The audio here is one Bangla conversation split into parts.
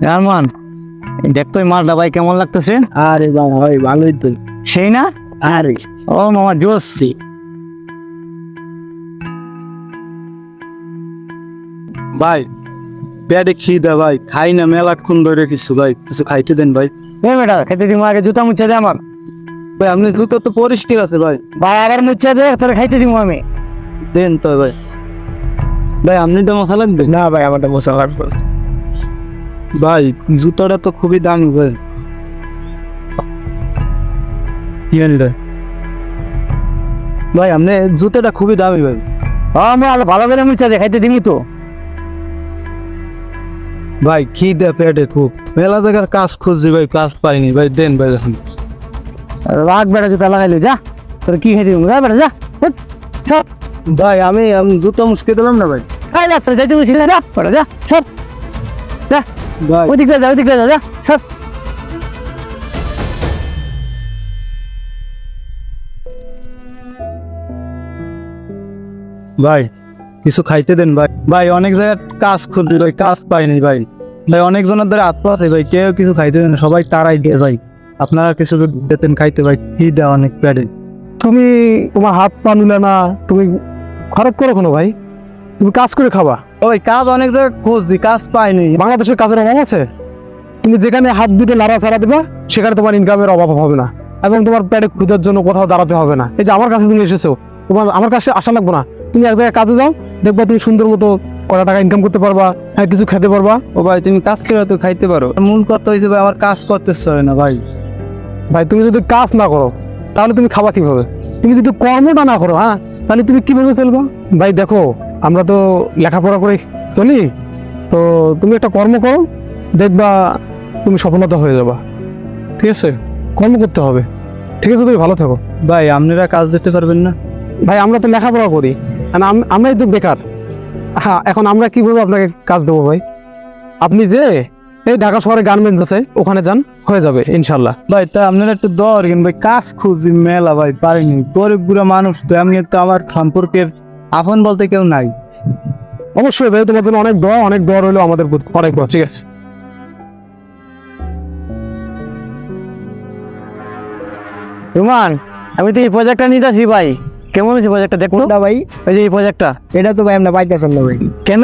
আরমান, দেখতো এই মালটা ভাই কেমন লাগতেছে? আরে বাবা ভাই ভালোই তো। সেই না? আরে ও মামা জোসছি। ভাই পেটে খিদে ভাই, খাই না মেলাক্ষণ ধরে কিছু ভাই, কিছু খাইতে দেন ভাই। এই বেটা খেতে দিব, আগে জুতা মুছে দে আমার। ভাই আপনি জুতো তো পরিষ্কার আছে ভাই, ভাই আবার মুছে দে, তোর খাইতে দিব আমি। দেন তো ভাই। ভাই আপনি তো মশা লাগবে না ভাই, আমারটা মশা লাগবে। ভাই, জুতোটা তো খুবই দামি ভাই। কি আনলে ভাই? আপনি জুতোটা খুবই দামি ভাই। আমি আলো ভালো করে মুছে দে, খাইতে দিবি তো। ভাই খিদে পেটে খুব, মেলা জায়গার কাজ খুঁজছি ভাই, কাজ পাইনি ভাই, দেন ভাই এখন। রাখ বেটা, জুতা লাগাইলি যা, তোর কি খাইতে দিব? যা বেটা যা, হুট, সব। ভাই আমি জুতো মুছকে দিলাম না ভাই। খাই যাচ্ছে যাইতে বসি যা বেটা, যা সব, যা ভাই ওইদিকে যা, ওইদিকে যা, যা সব। ভাই কিছু খাইতে দেন ভাই। ভাই অনেক জায়গায় কাজ খুঁজছি ভাই, কাজ পাইনি ভাই। ভাই অনেক জনের ধরে হাত আছে ভাই, কেউ কিছু খাইতে দেন, সবাই তারাই দিয়ে ভাই। আপনারা কিছু দিতেন খাইতে ভাই, কি দেওয়া অনেক পেটে। তুমি তোমার হাত পা মিলে না, তুমি খারাপ করো কোনো ভাই, তুমি কাজ করে খাবা। ওই কাজ অনেক জায়গায় খুঁজছি, কাজ পাইনি। বাংলাদেশের কাজের অভাব আছে? তুমি যেখানে হাত দুটো নাড়াচাড়া দিবা সেখানে তোমার ইনকামের অভাব হবে না, এবং তোমার পেটে ক্ষুধার জন্য কোথাও দাঁড়াতে হবে না। এই যে আমার কাছে তুমি এসেছো, তোমার আমার কাছে আসা লাগবে না। তুমি এক জায়গায় কাজে যাও, দেখবা তুমি সুন্দর মতো কটা টাকা ইনকাম করতে পারবা, হ্যাঁ কিছু খেতে পারবা। ও ভাই তুমি কাজ করে তো খাইতে পারো, মূল কথা হয়েছে ভাই আমার কাজ করতে ইচ্ছা হয় না ভাই। ভাই তুমি যদি কাজ না করো তাহলে তুমি খাবা কিভাবে? তুমি যদি কর্মটা না করো, হ্যাঁ, তাহলে তুমি কিভাবে চলবা? ভাই দেখো, আমরা তো লেখাপড়া করে চলি, তো তুমি একটা কর্ম করো, দেখবা তুমি সফলতা হয়ে যাবা। ঠিক আছে, কর্ম করতে হবে। ঠিক আছে, তুমি ভালো থাকো। ভাই আপনারা কাজ দিতে পারবেন না? ভাই আমরা তো লেখাপড়া করি, আর আমরাই তো বেকার। হ্যাঁ, এখন আমরা কিভাবে আপনাকে কাজ দেবো ভাই? আপনি যে এই ঢাকা শহরে গার্মেন্টস আছে, ওখানে যান, হয়ে যাবে ইনশাল্লাহ। ভাই তা আপনারা একটু দর কিন ভাই, কাজ খুঁজি মেলা ভাই, পারিনি। গরিব বুড়া মানুষ তো, আমি তো আমার সম্পর্কের আপন বলতে কেউ নাই। অবশ্যই ভাই, তোমার জন্য অনেক দোয়া রইলো আমাদের প্রতি, অনেক দোয়া। ঠিক আছে। রুমান, আমি তো এই প্রজেক্টটা নিতেছি ভাই, কেমন হয়েছে প্রজেক্টটা দেখো কোনটা ভাই? ওই যে এই প্রজেক্টটা। এটা তো ভাই আমরা পাইতেছেন না ভাই। কেন?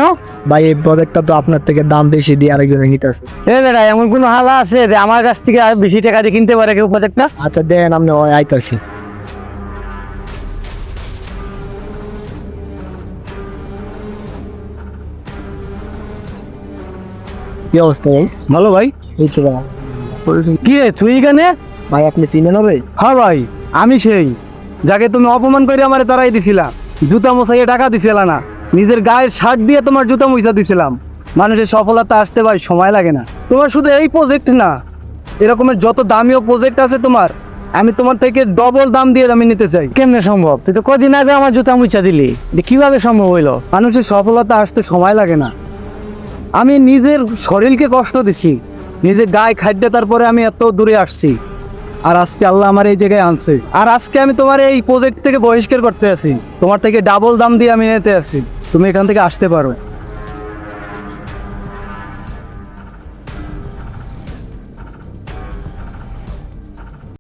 ভাই এই প্রজেক্টটা তো আপনার থেকে দাম বেশি দিয়ে আরেকজনে নিতে আসে। এ বেটা, এমন কোনো হালা আছে যে আমার কাছ থেকে আর বেশি টাকা দিয়ে কিনতে পারে কেউ প্রজেক্টটা? আচ্ছা দেন, আপনি আইতাছি। কি অবস্থা ভাই? ভালো ভাই। এই তো ভাই। কি রে তুই এখানে? ভাই আপনি চিনেন ভাই? হ্যাঁ ভাই, আমি সেই যাকে তুমি অপমান করে আমার তারাই দিছিলা, জুতা মোছাইয়ে টাকা দিছিলা না, নিজের গায়ের শার্ট দিয়ে তোমার জুতা মুছা দিছিলাম। মানুষের সফলতা আসতে ভাই সময় লাগে না। তোমার শুধু এই প্রজেক্ট না, এরকমের যত দামিও প্রজেক্ট আছে তোমার, আমি তোমার থেকে ডবল দাম দিয়ে আমি নিতে চাই। কেমনে সম্ভব? তুই তো কদিন আগে আমার জুতা মুছা দিলি, কিভাবে সম্ভব হইলো? মানুষের সফলতা আসতে সময় লাগে না। আমি নিজের শরীরকে কষ্ট দিছি, নিজের গায়ে খাদ্য, তারপরে আমি এত দূরে আসছি, আর আজকে আল্লাহ আমার এই জায়গায় আনছে। আর আজকে আমি তোমার এই প্রজেক্ট থেকে বহিষ্কার করতে আছি, তোমার থেকে ডাবল দাম দিয়ে আমি নিতে আছি, তুমি এখান থেকে আসতে পারো।